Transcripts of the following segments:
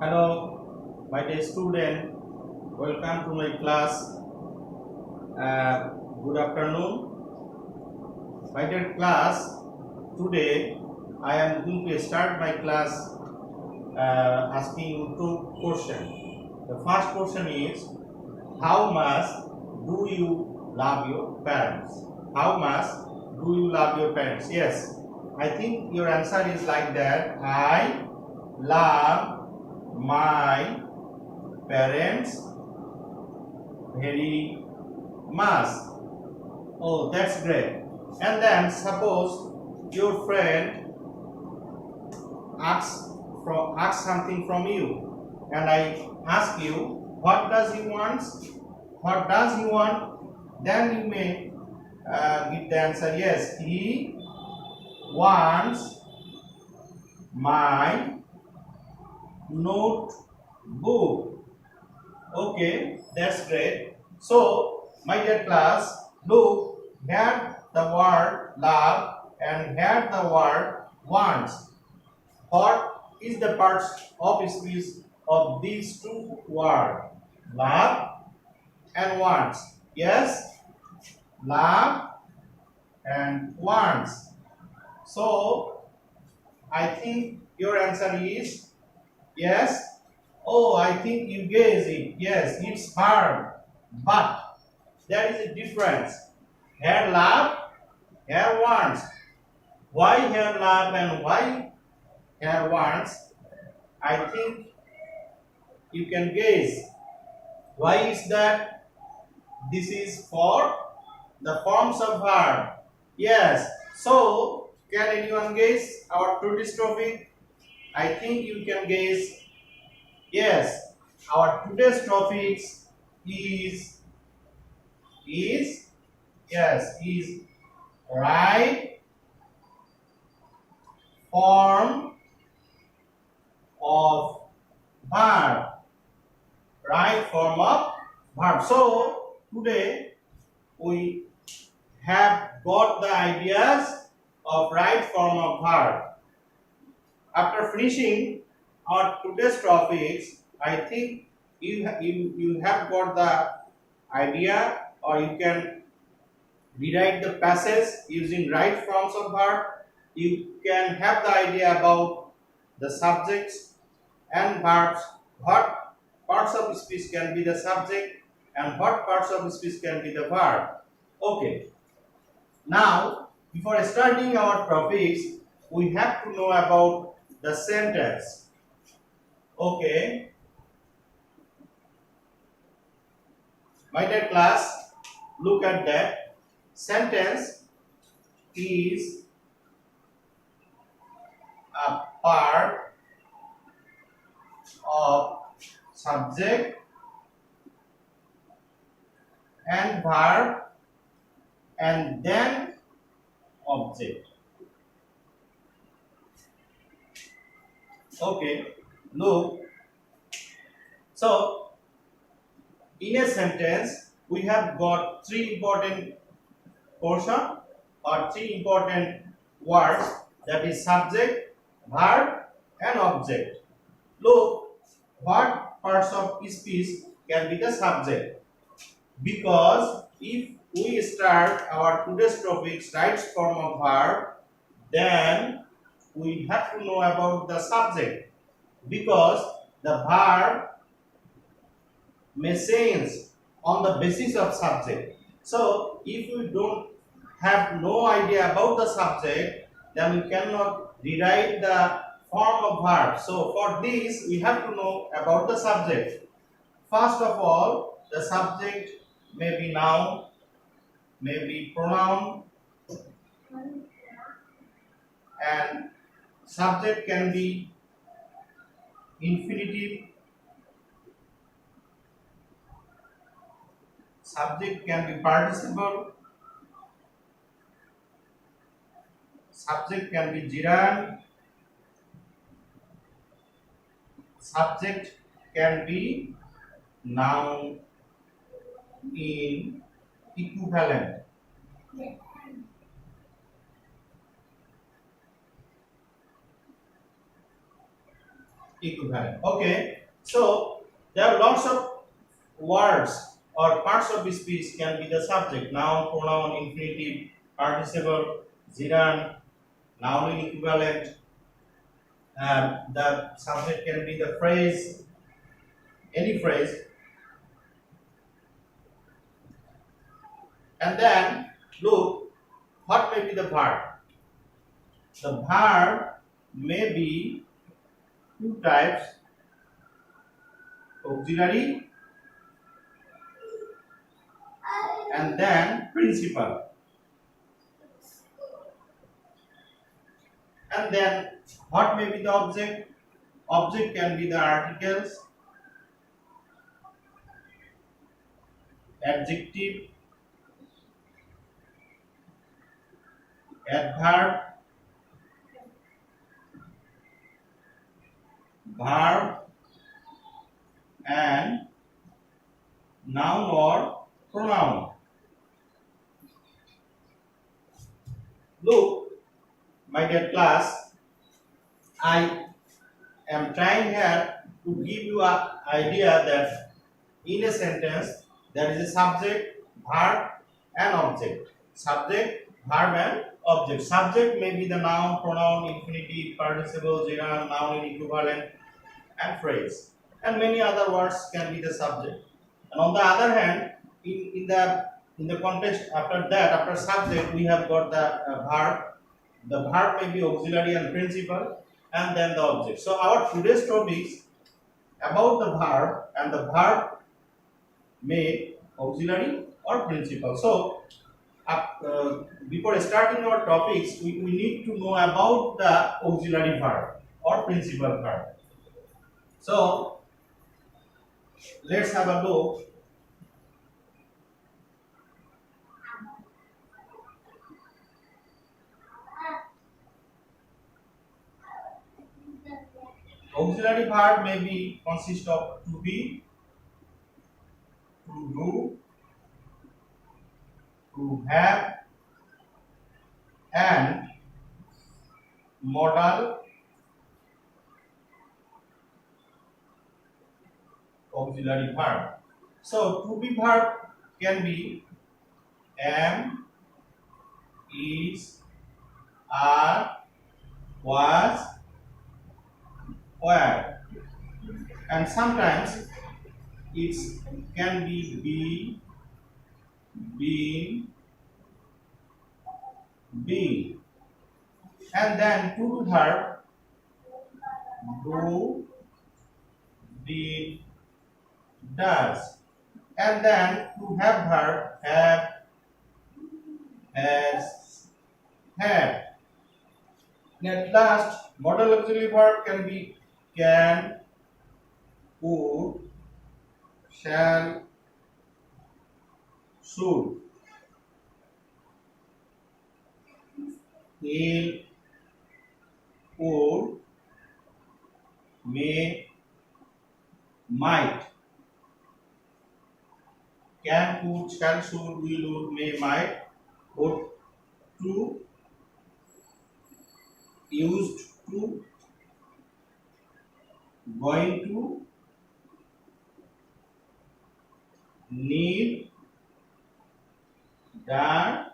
Hello, my dear student. Welcome to my class. Good afternoon, my dear class. Today, I am going to start my class asking you two questions. The first question is, how much do you love your parents? How much do you love your parents? Yes, I think your answer is like that. I love my parents very much. Oh, that's great. And then suppose your friend asks something from you, and I ask you, what does he want? What does he want? Then you may give the answer. Yes, he wants my notebook. Okay, that's great. So, my dear class, look, here the word love and here the word wants. What is the parts of speech of these two words? Love and wants. Yes, love and wants. So, I think your answer is yes. Oh, I think you guessed it. Yes, it's verb. But there is a difference. Here love, here wants. Why here love and why here wants? I think you can guess. Why is that? This is for the forms of verb. Yes. So, can anyone guess our today's topic? I think you can guess. Yes, our today's topic is right form of verb. Right form of verb. So today we have got the ideas of right form of verb. After finishing our today's topics, I think you have got the idea, or you can rewrite the passage using right forms of verb. You can have the idea about the subjects and verbs, what parts of speech can be the subject and what parts of speech can be the verb. Okay. Now, before starting our topics, we have to know about the sentence. Okay, my dear class, look at that. Sentence is a part of subject and verb and then object. Okay, look. So, in a sentence, we have got three important portion or three important words, that is subject, verb and object. Look, what parts of speech can be the subject? Because if we start our today's topic right form of verb, then we have to know about the subject, because the verb may change on the basis of subject. So if we don't have no idea about the subject, then we cannot rewrite the form of verb. So for this we have to know about the subject. First of all, the subject may be noun, may be pronoun, and subject can be infinitive, subject can be participle, subject can be gerund, subject can be noun in equivalent. equivalent. Okay, so there are lots of words or parts of speech can be the subject, noun, pronoun, infinitive, participle, gerund, noun equivalent. The subject can be the phrase, any phrase, and then look what may be the verb. The verb may be two types: auxiliary and then principal. And then what may be the object? Object can be the articles, adjective, adverb, verb, and noun or pronoun. Look, my dear class, I am trying here to give you an idea that in a sentence there is a subject, verb, and object. Subject, verb, and object. Subject may be the noun, pronoun, infinitive, participle, gerund, noun equivalent, and phrase. And many other words can be the subject. And on the other hand, in the context after that, after subject, we have got the verb. The verb may be auxiliary and principal, and then the object. So our today's topic is about the verb, and the verb may auxiliary or principal. So before starting our topics, we need to know about the auxiliary verb or principal verb. So let's have a look. Auxiliary verb may be consist of to be, to do, to have, and modal auxiliary verb. So to be verb can be am, is, are, was, were, and sometimes it can be been, being, and then to be verb do, did, does, and then to have verb have, has, had. And at last, modal auxiliary verb can be can, would, shall, should, will, would, may, might. Can, could, shall, should, will, would, may, might, ought to, used to, going to, need, done,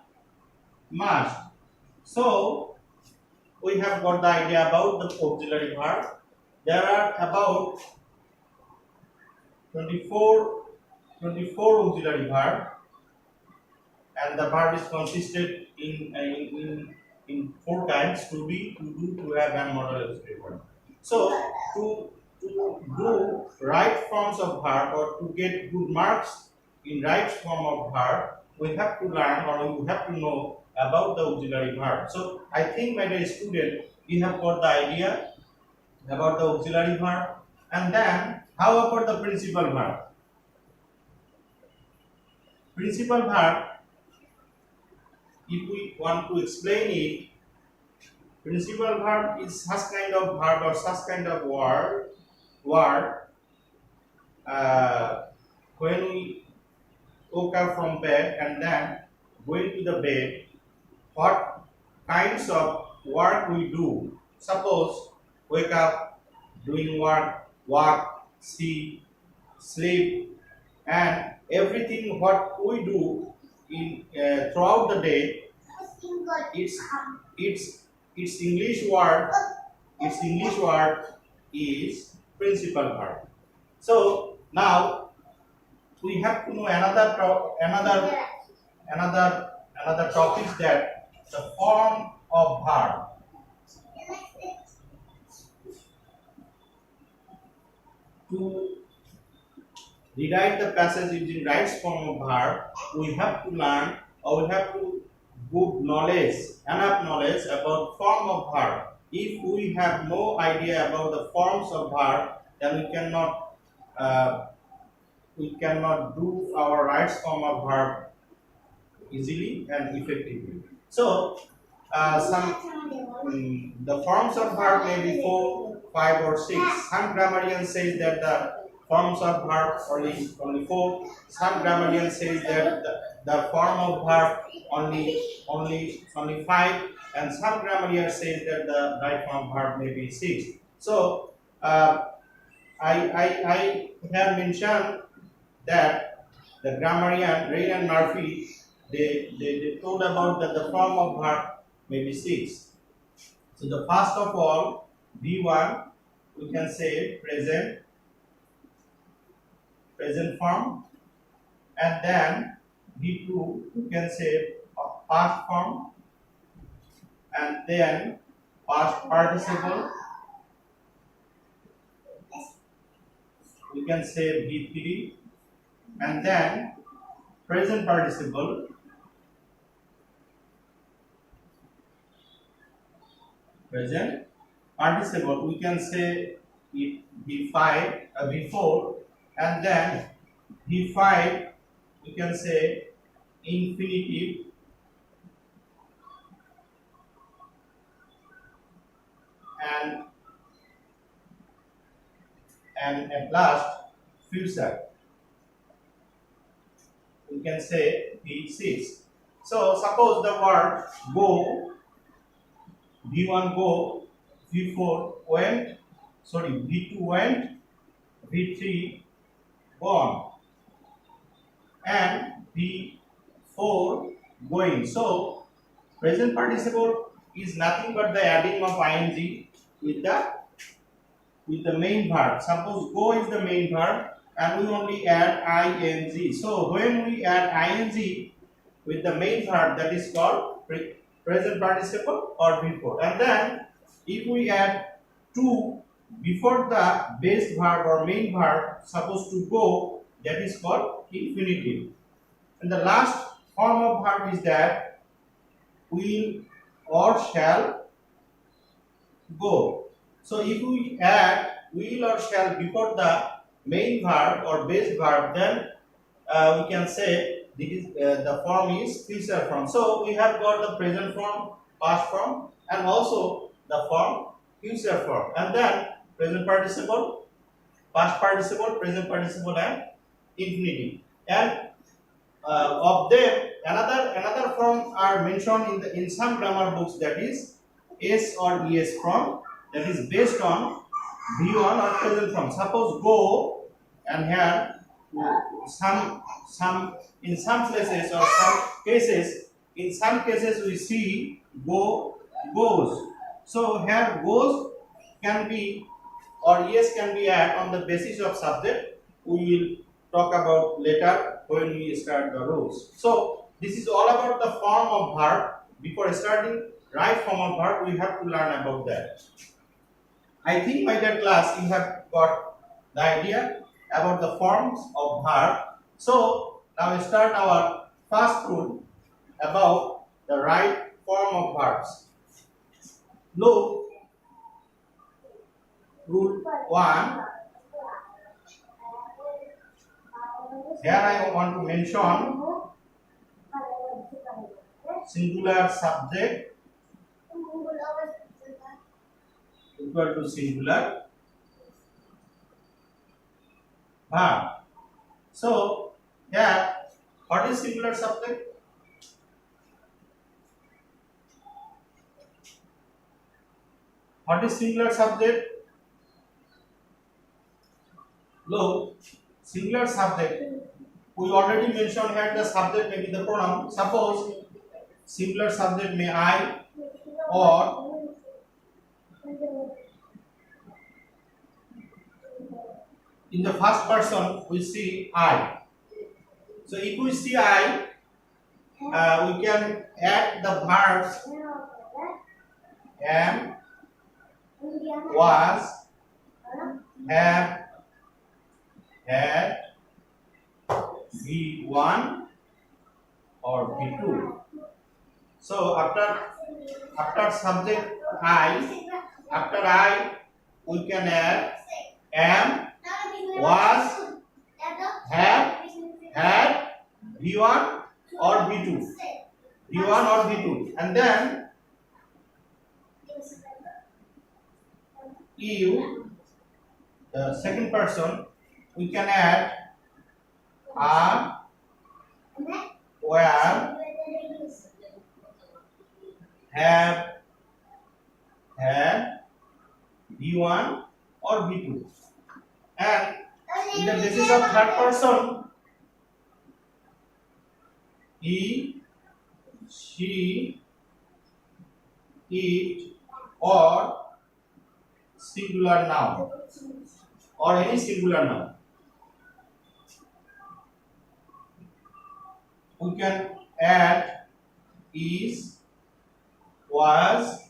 must. So we have got the idea about the auxiliary verb. There are about 24 auxiliary verb, and the verb is consisted in four kinds: to be, to do, to have, and modal auxiliary verb. So to do right forms of verb, or to get good marks in right form of verb, we have to learn, or we have to know about the auxiliary verb. So I think, my dear student, you have got the idea about the auxiliary verb. And then how about the principal verb? Principal verb, if we want to explain it, principal verb is such kind of verb or such kind of word when we woke up from bed and then going to the bed, what kinds of work we do. Suppose wake up, doing work, walk, see, sleep, and everything what we do in throughout the day. Its its its English word its English word is principal verb. So now we have to know another topic, that the form of verb. To rewrite the passage using right form of verb, we have to learn, or we have to enough knowledge about form of verb. If we have no idea about the forms of verb, then we cannot do our right form of verb easily and effectively. So, the forms of verb may be 4, 5, or 6. Some grammarians say that the forms of verb only 4. Some grammarians say that the form of verb only 5, and some grammarians say that the right form of verb may be 6. So, I have mentioned that the grammarian Ray and Murphy, they told about that the form of verb may be 6. So the first of all, V1, we can say present form, and then V2, we can say past form, and then past participle, we can say V3, and then present participle, we can say it V5, V4, and then V5, we can say infinitive, and at last future, we can say V6. So suppose the word go, V1 go, V4 went, V2 went, V3 gone, and V4 going. So present participle is nothing but the adding of ing with the main verb. Suppose go is the main verb and we only add ing. So when we add ing with the main verb, that is called present participle or V4. And then if we add to before the base verb or main verb, suppose to go, that is called infinitive. And the last form of verb is that will or shall go. So if we add will or shall before the main verb or base verb, then we can say the form is future form. So we have got the present form, past form, and also the form future form, and then present participle, past participle, present participle, and infinitive. And of them, another form are mentioned in some grammar books, that is S or ES form, that is based on V1 or present form. Suppose go, and here in some places or in some cases we see goes. So here goes can be or yes can be added on the basis of subject. We will talk about later when we start the rules. So this is all about the form of verb. Before starting right form of verb, we have to learn about that. I think my dear class, you have got the idea about the forms of verb. So now we start our first rule about the right form of verbs. Look, rule 1. Here I want to mention singular subject equal to singular verb. So here, what is singular subject? What is singular subject? Look, singular subject. We already mentioned here the subject may be the pronoun. Suppose singular subject may I, or in the first person we see I. So if we see I, we can add the verbs am, was, have, had, be1 or be2. So after subject after I we can add am, was, have, had, be1 or be2, and then you, the second person, we can add are, were, have, had, be1 or be2, and in the basis of third person, he, she, it, or singular noun, or any singular noun. We can add is, was,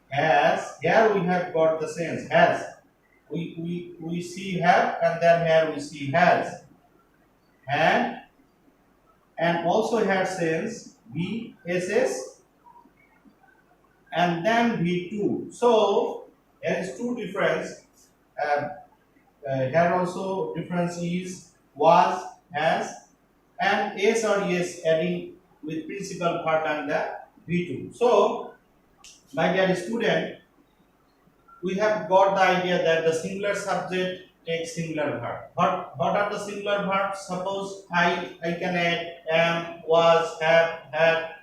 has. Here we have got the sense has. We see have, and then here we see has, had, and also had sense VSS, and then V2. So there is two difference. Here also difference is was, has, and S or yes adding with principal part and the V2. So my dear student, we have got the idea that the singular subject takes singular verb. What are the singular verbs? Suppose I can add am, was, have, had,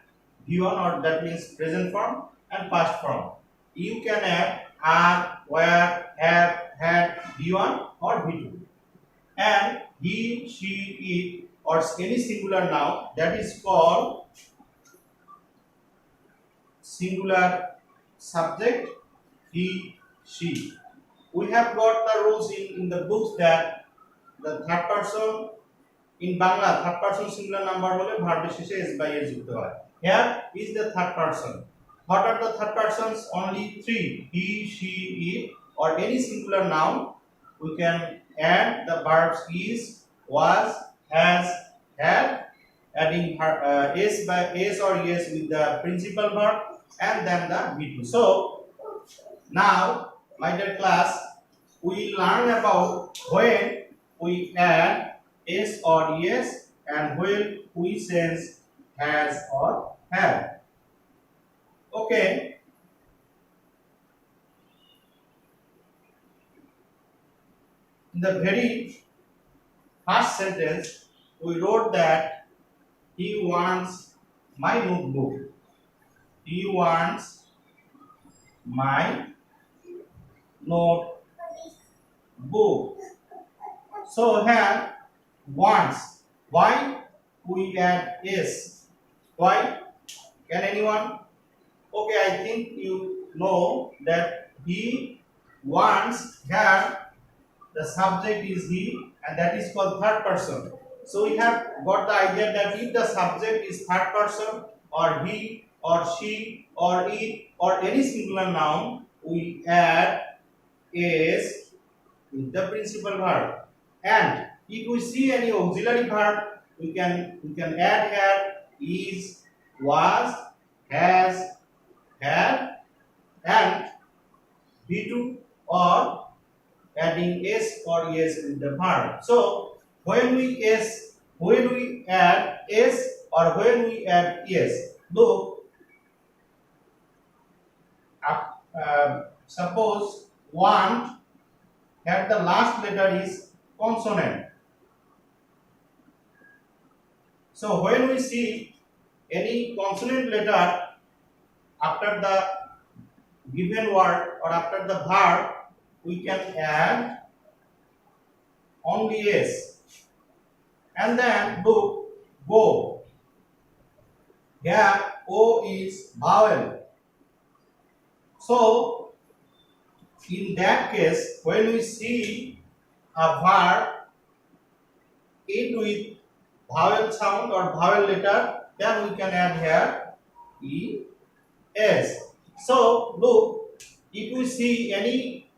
be1, or that means present form and past form. You can add are, were, have, had, be1 or be2. And he, she, it, or any singular noun, that is called singular subject, he, she. We have got the rules in the books that the third person in Bangla, third person singular number hole verb শেষে s by s যুক্ত হয়. Here is the third person. What are the third persons? Only three: he, she, it, or any singular noun. We can add the verbs is, was, has, had, adding s by s or yes with the principal verb, and then the V2. So now, my dear class, we learn about when we add s or yes and when we sense has or have. Okay. In the very first sentence, we wrote that he wants my notebook. He wants my notebook. So here wants. Why we add is? Why? Can anyone? Okay, I think you know that he wants. Here the subject is he, and that is called third person. So we have got the idea that if the subject is third person, or he, or she, or it, or any singular noun, we add is with the principal verb. And if we see any auxiliary verb, we can add here is, was, has, had, and V2, or adding s or yes with the verb. So when we add s or when we add yes, look, suppose want, here the last letter is consonant. So when we see any consonant letter after the given word or after the verb, we can add only s. And then look, go. Here o is vowel. So in that case, when we see a verb end with vowel sound or vowel letter, then we can add here es. So look, if we see any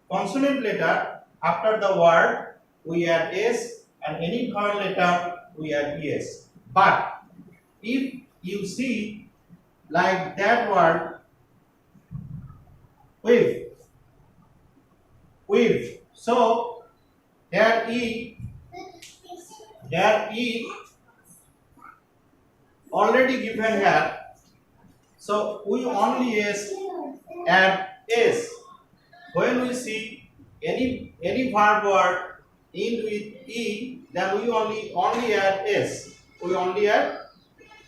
consonant letter after the word, we add s, and any vowel letter we add es. But if you see like that word with, so there e already given here, so we only add s. When we see any verb word end with e, then we only add s. We only add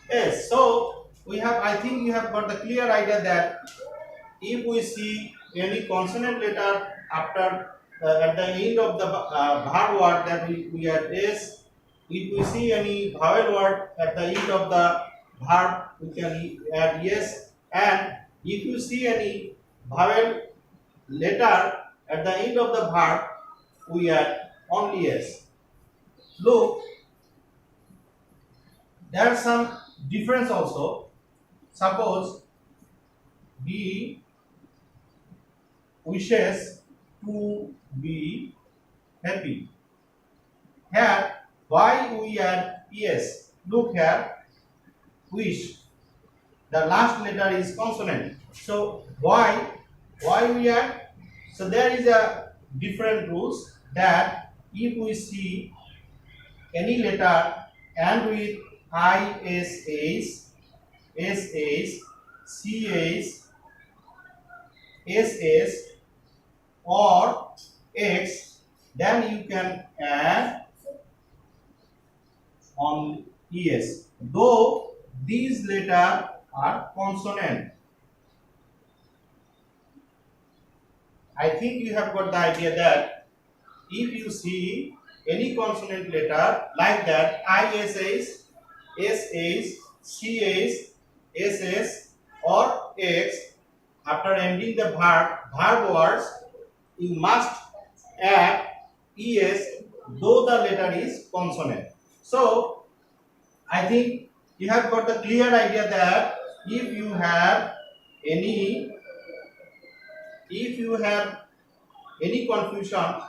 s. So we have, I think you have got the clear idea that if we see any consonant letter after at the end of the verb word, that we add s. If we see any vowel word at the end of the verb, we can add yes. And if you see any vowel letter at the end of the verb, we add only s. Look, there are some difference also. Suppose he wishes to be happy. Here, why we add es? Look here, wish. The last letter is consonant. So why we add? So there is a different rules that if we see any letter and with ish, sh, ch, ss or x, then you can add on es, though these letters are consonant. I think you have got the idea that if you see any consonant letter like that, ish, sh, ch, ss or x, after ending the verb words, you must add es, though the letter is consonant. So I think you have got the clear idea that if you have any confusion,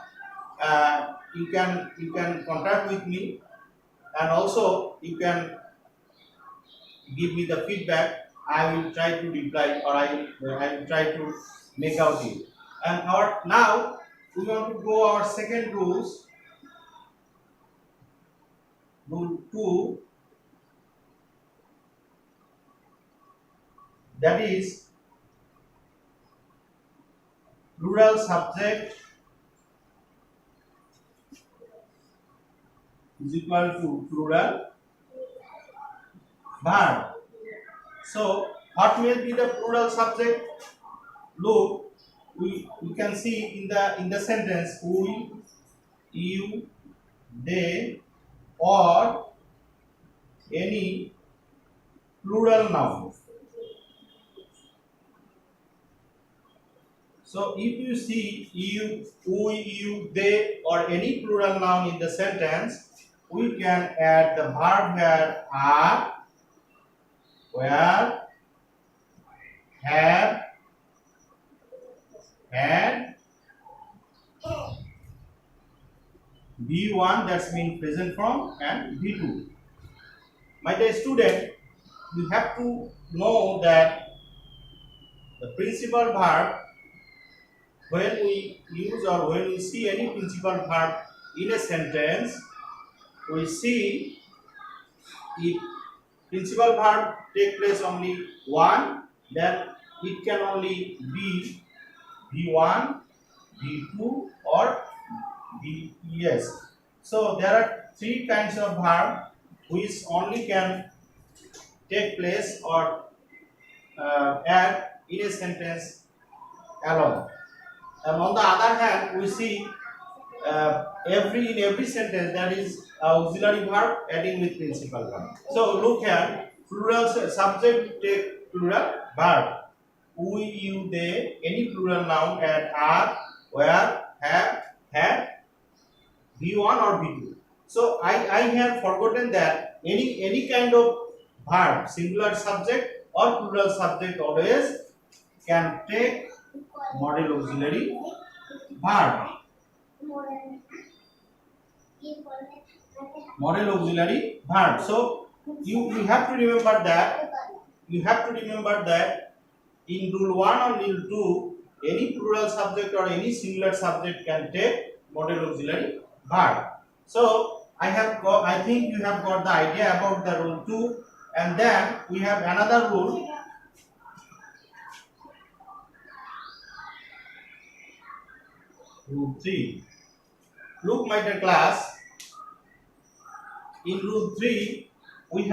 you can contact with me, and also you can give me the feedback. I will try to reply, or I will try to make out it. And now we want to go our second rules. Rule 2, that is plural subject is equal to plural verb. So what will be the plural subject? Look, we can see in the sentence we, you, they, or any plural noun. So if you see you, we, you, they, or any plural noun in the sentence, we can add the verb here are, where, have, had, V1, that's mean present form, and V2. My dear student, you have to know that the principal verb, when we use or when we see any principal verb in a sentence, we see if principal verb take place only one, then it can only be V1, V2 or VES. So there are three kinds of verb which only can take place or add in a sentence alone. And on the other hand, we see in every sentence there is auxiliary verb adding with principal verb. So look here, plural subject take plural verb. We, you, they, any plural noun add are, where, have, had, V1 or V2. So I have forgotten that any kind of verb, singular subject or plural subject always can take model auxiliary verb. Model auxiliary verb. So you have to remember that. You have to remember that in rule 1 or rule 2, any plural subject or any singular subject can take model auxiliary verb. So I think you have got the idea about the rule 2, and then we have another rule. Rule 3. Look, my dear class. In rule 3, we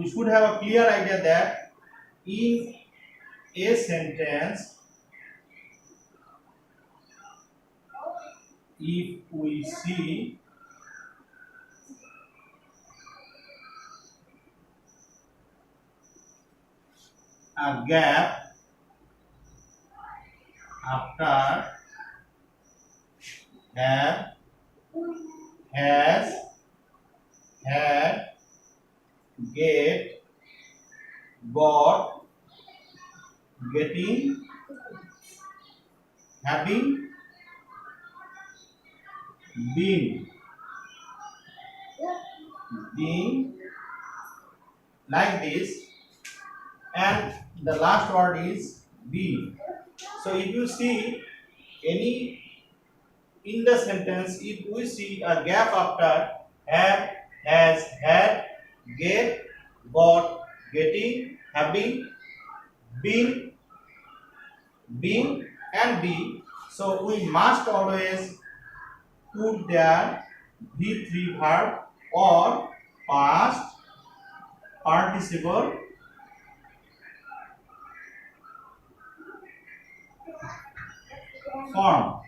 should have a clear idea that in a sentence, if we see a gap after have, has, had, get, got, getting, having, been, like this, and the last word is be. So if you see any in the sentence, if we see a gap after have, has, had, get, got, getting, having, been, and be, so we must always put their V3 verb or past participle form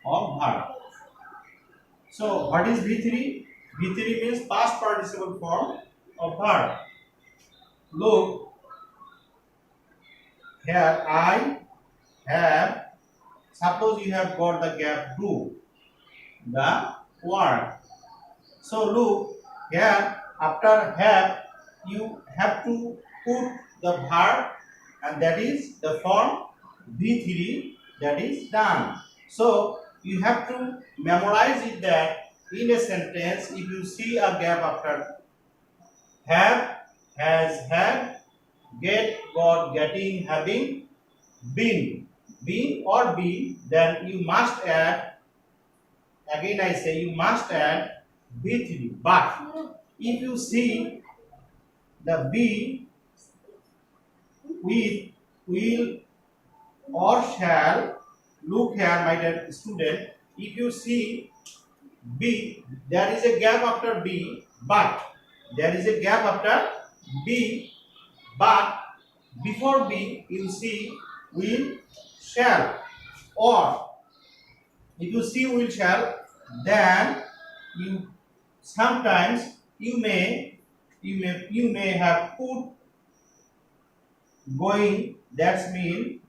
of verb. So what is V3? V3 means past participle form of verb. Look, here I have, suppose you have got the gap do the word. So look, here after have, you have to put the verb, and that is the form V3, that is done. So you have to memorize it that in a sentence, if you see a gap after have, has, had, get, got, getting, having, been or be, then you must add, again I say you must add V3. But if you see the be with, will or shall, look here my dear student, if you see be, there is a gap after be, but there is a gap after be, but before be you see will, shall, or if you see will, shall, then you sometimes you may have put going, that's mean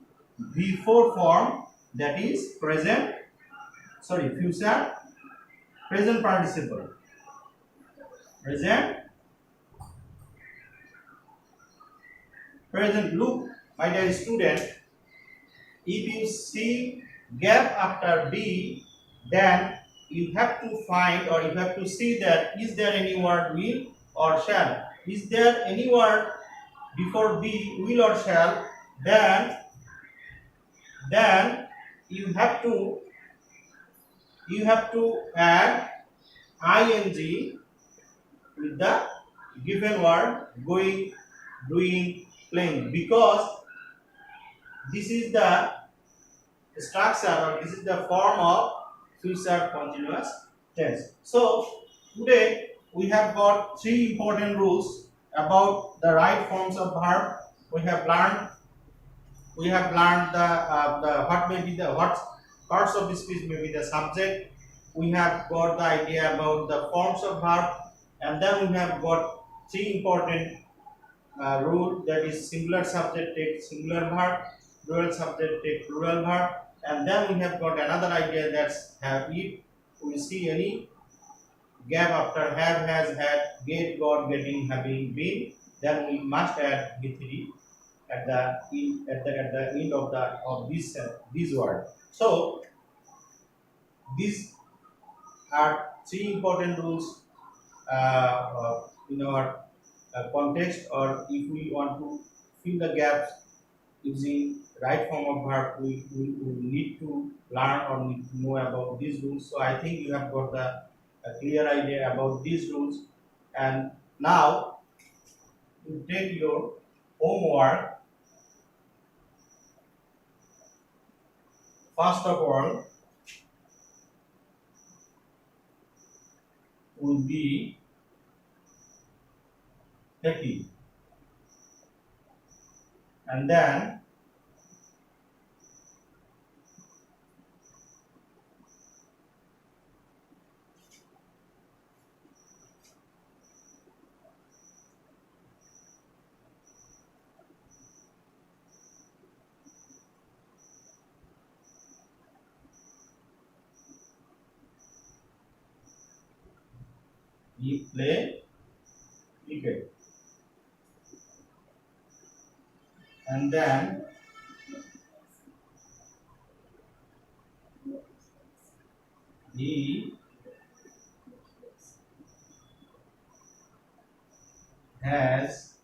V4 form, that is present, future present participle, present. Look, my dear student, if you see gap after be, then you have to find, or you have to see that is there any word will or shall. Is there any word before be, will or shall, then you have to add ing with the given word going, doing, playing, because this is the structure, or this is the form of future continuous tense. So today we have got 3 important rules about the right forms of verb. We have learned we have learned the what may be the what parts of speech may be the subject. We have got the idea about the forms of verb, and then we have got three important rule, that is singular subject take singular verb, plural subject take plural verb, and then we have got another idea that's have if we see any gap after have, has, had, get, got, getting, having, been, then we must add b3 at the end of this word. So these are three important rules in our context, or if we want to fill the gaps using right form of verb, we need to learn or need to know about these rules. So I think you have got a clear idea about these rules, and now you take your homework. First of all, will be happy, and then we play cricket, and then he has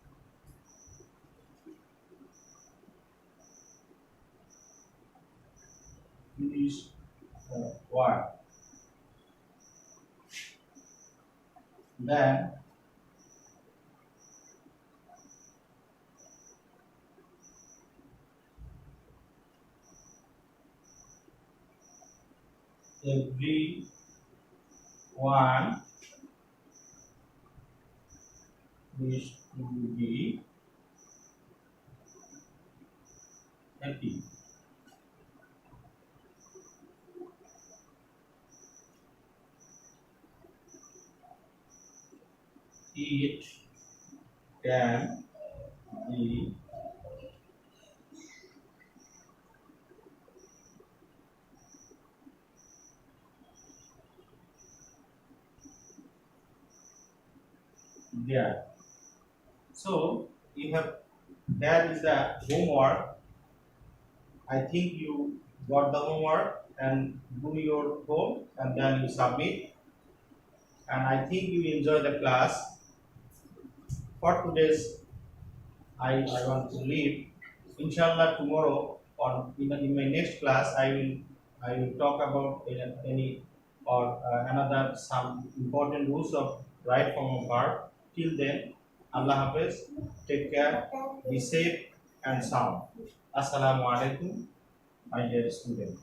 finished the work. Then everyone is to be happy. It can be there. So you have, that is the homework. I think you got the homework and do your home and then you submit. And I think you enjoy the class. For today's, I want to leave. Inshallah, tomorrow on in my next class, I will talk about any or another some important rules of right form of verb. Till then, Allah Hafiz. Take care. Be safe and sound. Assalamu alaikum, my dear student.